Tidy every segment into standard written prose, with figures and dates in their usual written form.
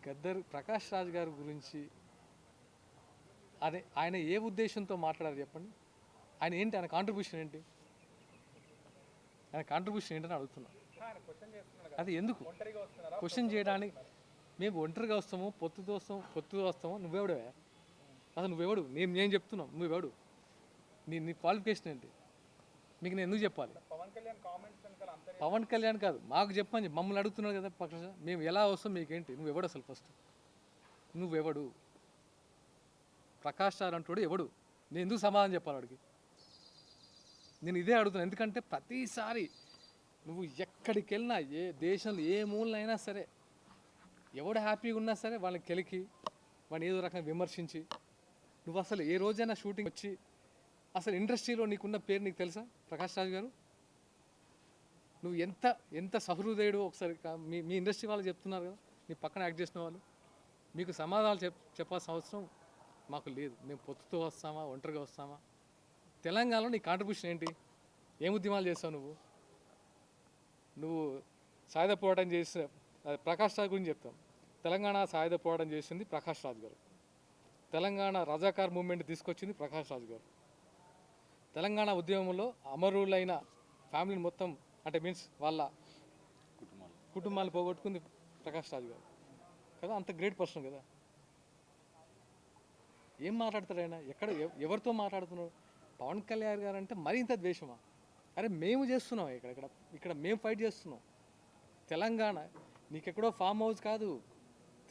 గద్దర్ ప్రకాష్ రాజ్ గారి గురించి అదే ఆయన ఏ ఉద్దేశంతో మాట్లాడారు చెప్పండి. ఆయన ఏంటి, ఆయన కాంట్రిబ్యూషన్ ఏంటి, ఆయన కాంట్రిబ్యూషన్ ఏంటని అడుగుతున్నా. అది ఎందుకు క్వశ్చన్ చేయడానికి? మేము ఒంటరిగా వస్తాము, పొత్తుతో వస్తాము. నువ్వెవడవే అసలు? నువ్వెవడు? నేను చెప్తున్నావు, నువ్వెవడు? నీ క్వాలిఫికేషన్ ఏంటి? మీకు నేను ఎందుకు చెప్పాలి? పవన్ కళ్యాణ్ కాదు, మాకు చెప్పని మమ్మల్ని అడుగుతున్నాడు కదా పక్ష. మేము ఎలా వస్తాం, మీకేంటి? నువ్వెవడు అసలు? ఫస్ట్ నువ్వెవడు? ప్రకాష్ రాజ్ అంటాడు ఎవడు? నేను ఎందుకు సమాధానం చెప్పాలి వాడికి? నేను ఇదే అడుగుతున్నాను. ఎందుకంటే ప్రతిసారి నువ్వు ఎక్కడికి వెళ్ళినా, ఏ దేశంలో ఏ మూలనైనా సరే, ఎవడు హ్యాపీగా ఉన్నా సరే వాళ్ళని కెలికి వాడిని ఏదో రకంగా విమర్శించి, నువ్వు అసలు ఏ రోజైనా షూటింగ్ వచ్చి అసలు ఇండస్ట్రీలో నీకున్న పేరు నీకు తెలుసా ప్రకాష్ రాజ్ గారు? నువ్వు ఎంత సహృదయుడు ఒకసారి మీ ఇండస్ట్రీ వాళ్ళు చెప్తున్నారు కదా, నీ పక్కన యాక్ట్ చేసిన వాళ్ళు. మీకు సమాధానాలు చెప్పాల్సిన అవసరం మాకు లేదు. మేము పొత్తుతో వస్తామా, ఒంటరిగా వస్తామా? తెలంగాణలో నీ కాంట్రిబ్యూషన్ ఏంటి? ఏం ఉద్యమాలు చేస్తావు నువ్వు సాయుధ పోరాటం చేసిన ప్రకాష్ రాజ్ గురించి చెప్తాం. తెలంగాణ సాయుధ పోరాటం చేసింది ప్రకాష్ రాజ్ గారు. తెలంగాణ రజాకార్ మూవ్మెంట్ తీసుకొచ్చింది ప్రకాష్ రాజ్ గారు. తెలంగాణ ఉద్యమంలో అమరులైన ఫ్యామిలీని మొత్తం, అంటే మీన్స్ వాళ్ళ కుటుంబాలు పోగొట్టుకుంది ప్రకాష్ రాజ్ గారు కదా. అంత గ్రేట్ పర్సన్ కదా. ఏం మాట్లాడతారు ఆయన? ఎక్కడ ఎవరితో మాట్లాడుతున్నారు? పవన్ కళ్యాణ్ గారు అంటే మరింత ద్వేషమా? అరే మేము చేస్తున్నాం, ఇక్కడ మేము ఫైట్ చేస్తున్నాం. తెలంగాణ నీకెక్కడో ఫామ్ హౌస్ కాదు.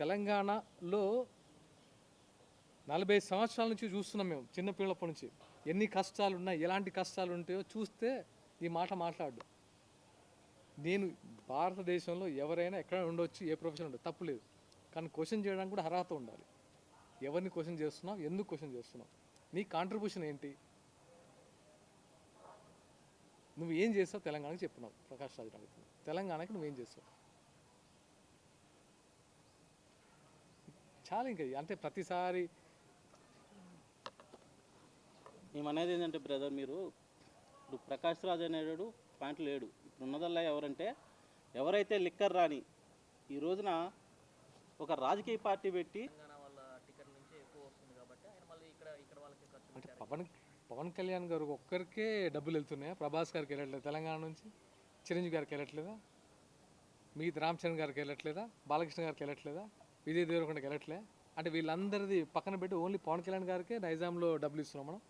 తెలంగాణలో 40 సంవత్సరాల నుంచి చూస్తున్నాం మేము, చిన్నపిల్లప్పటి నుంచి. ఎన్ని కష్టాలు ఉన్నాయి, ఎలాంటి కష్టాలు ఉంటాయో చూస్తే ఈ మాట మాట్లాడు. నేను భారతదేశంలో ఎవరైనా ఎక్కడ ఉండొచ్చు, ఏ ప్రొఫెషన్ ఉండదు, తప్పులేదు. కానీ క్వశ్చన్ చేయడానికి కూడా అర్హత ఉండాలి. ఎవరిని క్వశ్చన్ చేస్తున్నావు, ఎందుకు క్వశ్చన్ చేస్తున్నావు, నీ కాంట్రిబ్యూషన్ ఏంటి, నువ్వు ఏం చేస్తావు తెలంగాణకి చెప్తున్నావు. ప్రకాష్ రాజ్ అడుగుతున్నావు, తెలంగాణకి నువ్వేం చేస్తావు? చాలా ఇంకా అంటే ప్రతిసారి మేమనేది ఏంటంటే బ్రదర్, మీరు ఇప్పుడు ప్రకాష్ రాజ్ అనేవాడు పాయింట్ లేడు. ఇప్పుడు ఉన్నదల్లా ఎవరంటే, ఎవరైతే లిక్కర్ రాని ఈ రోజున ఒక రాజకీయ పార్టీ పెట్టి అంటే పవన్ కళ్యాణ్ గారు ఒక్కరికే డబ్బులు వెళ్తున్నాయా? ప్రభాస్ గారికి వెళ్ళట్లేదు, తెలంగాణ నుంచి చిరంజీవి గారికి వెళ్ళట్లేదా, మిగతా రామ్ చరణ్ గారికి వెళ్ళట్లేదా, బాలకృష్ణ గారికి వెళ్ళట్లేదా, విజయ్ దేవరకొండకి వెళ్ళట్లే? అంటే వీళ్ళందరిది పక్కన పెట్టి ఓన్లీ పవన్ కళ్యాణ్ గారికే నైజాంలో డబ్బులు ఇస్తున్నాం మనం.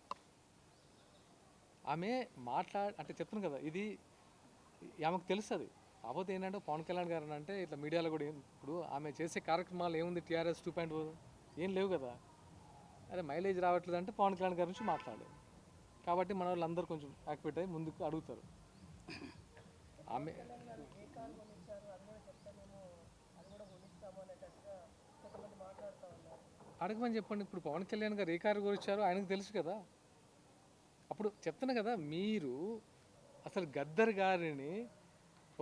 ఆమె అంటే చెప్తున్నాను కదా, ఇది ఆమెకు తెలుస్తుంది. కాకపోతే ఏంటంటే పవన్ కళ్యాణ్ గారు అంటే ఇట్లా మీడియాలో కూడా ఇప్పుడు ఆమె చేసే కార్యక్రమాలు ఏముంది, TRS 2.0 ఏం లేవు కదా. అదే మైలేజ్ రావట్లేదు అంటే పవన్ కళ్యాణ్ గారి నుంచి మాట్లాడారు. కాబట్టి మన వాళ్ళందరూ కొంచెం యాక్టివేట్ అయ్యి ముందుకు అడుగుతారు. ఆమె అడగమని చెప్పండి. ఇప్పుడు పవన్ కళ్యాణ్ గారు ఏ కారు గురించారో ఆయనకు తెలుసు కదా. అప్పుడు చెప్తున్నా కదా, మీరు అసలు గద్దర్ గారిని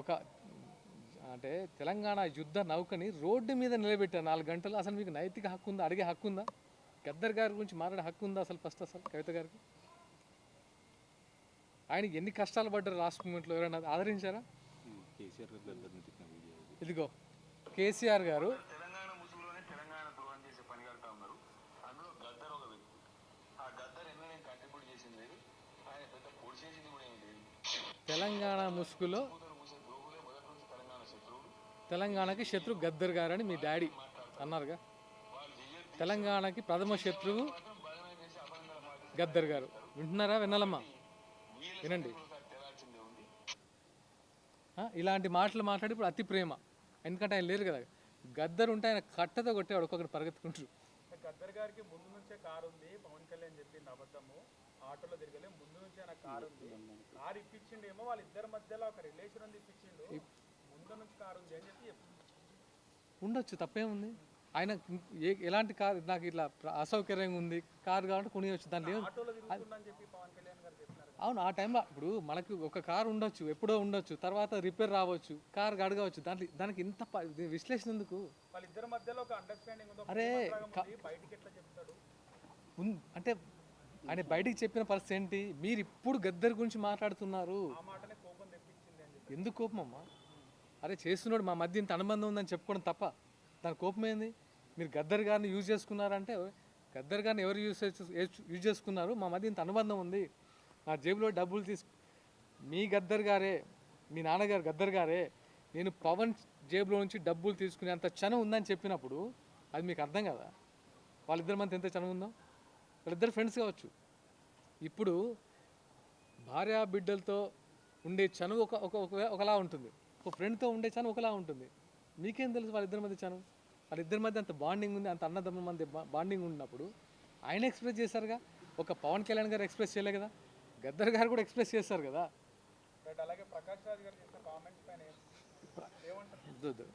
ఒక అంటే తెలంగాణ యుద్ధ నౌకని రోడ్డు మీద నిలబెట్టారు 4 గంటలు. అసలు మీకు నైతిక హక్కు ఉందా? అడిగే హక్కు ఉందా? గద్దర్ గారి గురించి మాట్లాడే హక్కు ఉందా అసలు? ఫస్ట్ అసలు కవిత గారికి ఆయనకి ఎన్ని కష్టాలు పడ్డారు లాస్ట్ మూమెంట్లో ఎవరైనా ఆదరించారా? ఇదిగో కేసీఆర్ గారు తెలంగాణ ముసుగులో తెలంగాణకి శత్రు గద్దర్ గారు అని మీ డాడీ అన్నారుగా. తెలంగాణకి ప్రథమ శత్రువు గద్దర్ గారు. వింటున్నారా? వినాలమ్మా, వినండి. ఇలాంటి మాటలు మాట్లాడి ఇప్పుడు అతి ప్రేమ. ఎందుకంటే ఆయన లేరు కదా. గద్దర్ ఉంటే ఆయన కట్టతో కొట్టేవాడు ఒక్కొక్కటి పరిగెత్తుకుంటారు. గద్దర్ గారికి ముందు నుంచే కారు ఉంది, పవన్ కళ్యాణ్ చెప్పింది అబద్ధము. ఆటోలో తిరగలే, ముందు నుంచే ఆయన కారు ఉంది. కారు ఇప్పించిండేమో, వాళ్ళిద్దరి మధ్యలో ఒక రిలేషన్ ఉంది, ఇప్పించిండు. ముందు నుంచి కారు ఉంది అని చెప్పి ఉండొచ్చు, తప్పేముంది. ఆయన ఎలాంటి కారు, నాకు ఇట్లా అసౌకర్యంగా ఉంది కారు కాబట్టి కొనియచ్చు, దాంట్లో అవును. ఆ టైంలో ఇప్పుడు మనకు ఒక కారు ఉండొచ్చు, ఎప్పుడో ఉండొచ్చు, తర్వాత రిపేర్ రావచ్చు, కారు అడగవచ్చు. దానికి ఇంత విశ్లేషణ ఎందుకు? అరే అంటే ఆయన బయటికి చెప్పిన పరిస్థితి ఏంటి? మీరు ఇప్పుడు గద్దర్ గురించి మాట్లాడుతున్నారు. ఎందుకు కోపం అమ్మా? అరే చేస్తున్నాడు, మా మధ్య ఇంత అనుబంధం ఉందని చెప్పుకోవడం తప్ప. దాని కోపం ఏంది? మీరు గద్దర్ గారిని యూజ్ చేసుకున్నారంటే గద్దర్ గారిని ఎవరు యూజ్ చేసుకున్నారు? మా మధ్య ఇంత అనుబంధం ఉంది, నా జేబులో డబ్బులు మీ గద్దర్ గారే, మీ నాన్నగారు గద్దర్ గారే నేను పవన్ జేబులో నుంచి డబ్బులు తీసుకునే అంత చనువు ఉందని చెప్పినప్పుడు అది మీకు అర్థం కదా? వాళ్ళిద్దరి మధ్య ఎంత చనువు ఉందో. వాళ్ళిద్దరు ఫ్రెండ్స్ కావచ్చు. ఇప్పుడు భార్య బిడ్డలతో ఉండే చనువు ఒకలా ఉంటుంది, ఒక ఫ్రెండ్తో ఉండే చనువు ఒకలా ఉంటుంది. మీకేం తెలుసు వాళ్ళిద్దరి మధ్య చనువు? వాళ్ళిద్దరి మధ్య అంత బాండింగ్ ఉంది, అంత అన్నదమ్ముల మధ్య బాండింగ్ ఉన్నప్పుడు ఆయన ఎక్స్ప్రెస్ చేశారుగా. ఒక పవన్ కళ్యాణ్ గారు ఎక్స్ప్రెస్ చేయలే కదా, గద్దర్ గారు కూడా ఎక్స్ప్రెస్ చేస్తారు కదా. రైట్. అలాగే ప్రకాష్ రాజ్ గారు చేసిన కామెంట్స్ పైన ఏమంటారు? వద్దు